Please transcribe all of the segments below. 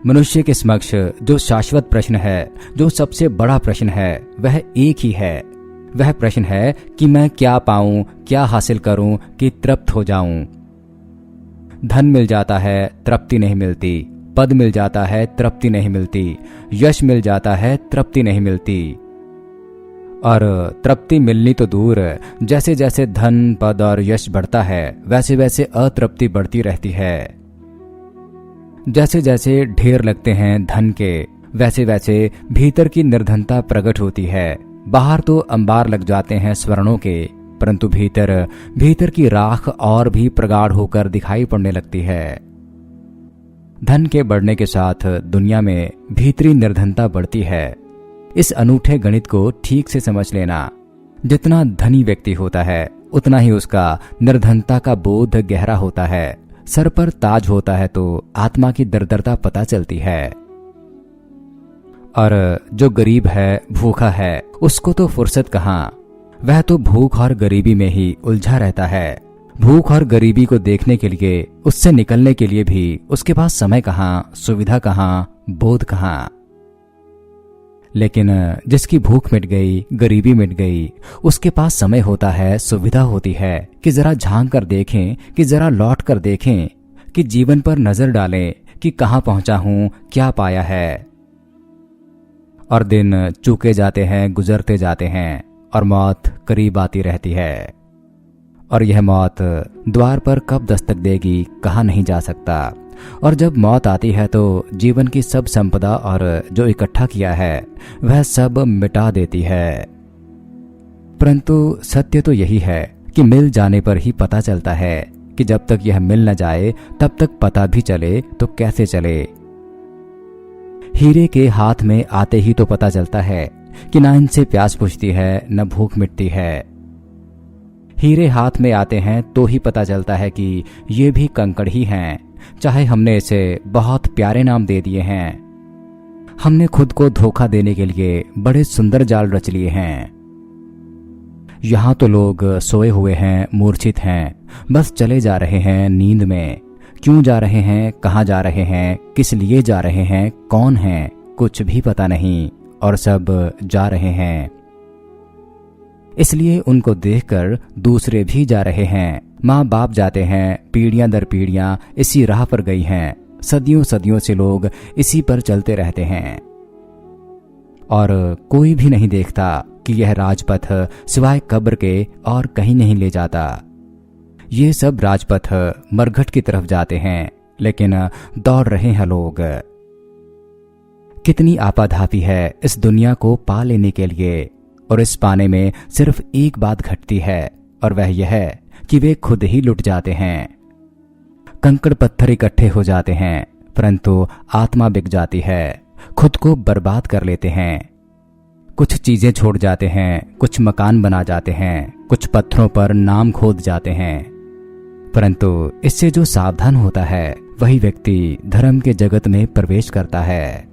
मनुष्य के समक्ष जो शाश्वत प्रश्न है, जो सबसे बड़ा प्रश्न है, वह एक ही है। वह प्रश्न है कि मैं क्या पाऊं, क्या हासिल करूं कि तृप्त हो जाऊं। धन मिल जाता है, तृप्ति नहीं मिलती। पद मिल जाता है, तृप्ति नहीं मिलती। यश मिल जाता है, तृप्ति नहीं मिलती। और तृप्ति मिलनी तो दूर, जैसे जैसे धन, पद और यश बढ़ता है, वैसे वैसे अतृप्ति बढ़ती रहती है। जैसे जैसे ढेर लगते हैं धन के, वैसे वैसे भीतर की निर्धनता प्रकट होती है। बाहर तो अंबार लग जाते हैं स्वर्णों के, परंतु भीतर की राख और भी प्रगाढ़ होकर दिखाई पड़ने लगती है। धन के बढ़ने के साथ दुनिया में भीतरी निर्धनता बढ़ती है। इस अनूठे गणित को ठीक से समझ लेना। जितना धनी व्यक्ति होता है, उतना ही उसका निर्धनता का बोध गहरा होता है। सर पर ताज होता है तो आत्मा की दरदरता पता चलती है। और जो गरीब है, भूखा है, उसको तो फुर्सत कहाँ। वह तो भूख और गरीबी में ही उलझा रहता है। भूख और गरीबी को देखने के लिए, उससे निकलने के लिए भी उसके पास समय कहाँ, सुविधा कहाँ, बोध कहाँ। लेकिन जिसकी भूख मिट गई, गरीबी मिट गई, उसके पास समय होता है, सुविधा होती है कि जरा झांक कर देखें, कि जरा लौट कर देखें, कि जीवन पर नजर डालें कि कहाँ पहुंचा हूं, क्या पाया है। और दिन चूके जाते हैं, गुजरते जाते हैं, और मौत करीब आती रहती है। और यह मौत द्वार पर कब दस्तक देगी, कहा नहीं जा सकता। और जब मौत आती है तो जीवन की सब संपदा और जो इकट्ठा किया है, वह सब मिटा देती है। परंतु सत्य तो यही है कि मिल जाने पर ही पता चलता है, कि जब तक यह मिल न जाए तब तक पता भी चले तो कैसे चले। हीरे के हाथ में आते ही तो पता चलता है कि ना इनसे प्यास बुझती है, न भूख मिटती है। हीरे हाथ में आते हैं तो ही पता चलता है कि ये भी कंकड़ ही हैं, चाहे हमने इसे बहुत प्यारे नाम दे दिए हैं। हमने खुद को धोखा देने के लिए बड़े सुंदर जाल रच लिए हैं। यहां तो लोग सोए हुए हैं, मूर्छित हैं, बस चले जा रहे हैं नींद में। क्यों जा रहे हैं, कहां जा रहे हैं, किस लिए जा रहे हैं, कौन हैं, कुछ भी पता नहीं, और सब जा रहे हैं। इसलिए उनको देखकर दूसरे भी जा रहे हैं। माँ बाप जाते हैं, पीढ़ियां दर पीढ़ियां इसी राह पर गई हैं। सदियों सदियों से लोग इसी पर चलते रहते हैं, और कोई भी नहीं देखता कि यह राजपथ सिवाय कब्र के और कहीं नहीं ले जाता। ये सब राजपथ मरघट की तरफ जाते हैं, लेकिन दौड़ रहे हैं लोग। कितनी आपाधापी है इस दुनिया को पा लेने के लिए, और इस पाने में सिर्फ एक बात घटती है, और वह यह है कि वे खुद ही लुट जाते हैं। कंकड़ पत्थर इकट्ठे हो जाते हैं, परंतु आत्मा बिक जाती है, खुद को बर्बाद कर लेते हैं। कुछ चीजें छोड़ जाते हैं, कुछ मकान बना जाते हैं, कुछ पत्थरों पर नाम खोद जाते हैं, परंतु इससे जो सावधान होता है, वही व्यक्ति धर्म के जगत में प्रवेश करता है।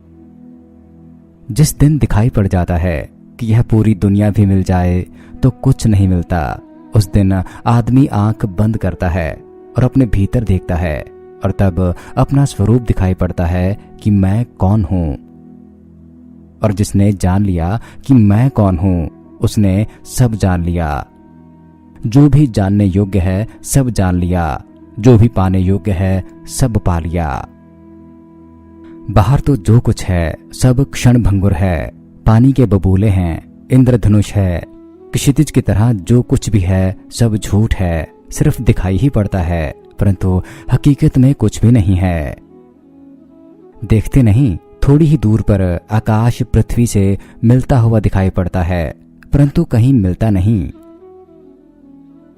जिस दिन दिखाई पड़ जाता है कि यह पूरी दुनिया भी मिल जाए तो कुछ नहीं मिलता, उस दिन आदमी आंख बंद करता है और अपने भीतर देखता है, और तब अपना स्वरूप दिखाई पड़ता है कि मैं कौन हूं। और जिसने जान लिया कि मैं कौन हूं, उसने सब जान लिया। जो भी जानने योग्य है सब जान लिया, जो भी पाने योग्य है सब पा लिया। बाहर तो जो कुछ है सब क्षण भंगुर है, पानी के बबूले हैं, इंद्रधनुष है, क्षितिज की तरह जो कुछ भी है सब झूठ है, सिर्फ दिखाई ही पड़ता है, परंतु हकीकत में कुछ भी नहीं है। देखते नहीं, थोड़ी ही दूर पर आकाश पृथ्वी से मिलता हुआ दिखाई पड़ता है, परंतु कहीं मिलता नहीं।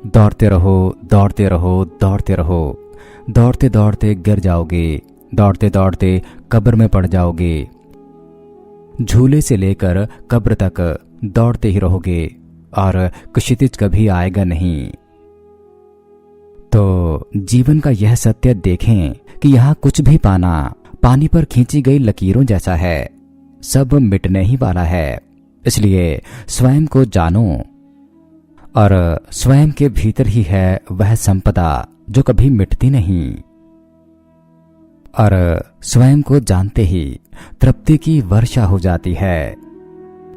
दौड़ते रहो, दौड़ते रहो, दौड़ते रहो, दौड़ते दौड़ते गिर जाओगे, दौड़ते दौड़ते कब्र में पड़ जाओगे। झूले से लेकर कब्र तक दौड़ते ही रहोगे, और क्षितिज कभी आएगा नहीं। तो जीवन का यह सत्य देखें कि यहाँ कुछ भी पाना पानी पर खींची गई लकीरों जैसा है, सब मिटने ही वाला है। इसलिए स्वयं को जानो, और स्वयं के भीतर ही है वह संपदा जो कभी मिटती नहीं। और स्वयं को जानते ही तृप्ति की वर्षा हो जाती है।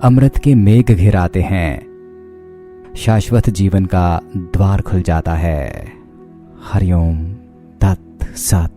अमृत के मेघ घिर आते हैं। शाश्वत जीवन का द्वार खुल जाता है। हरिओम तत् सत।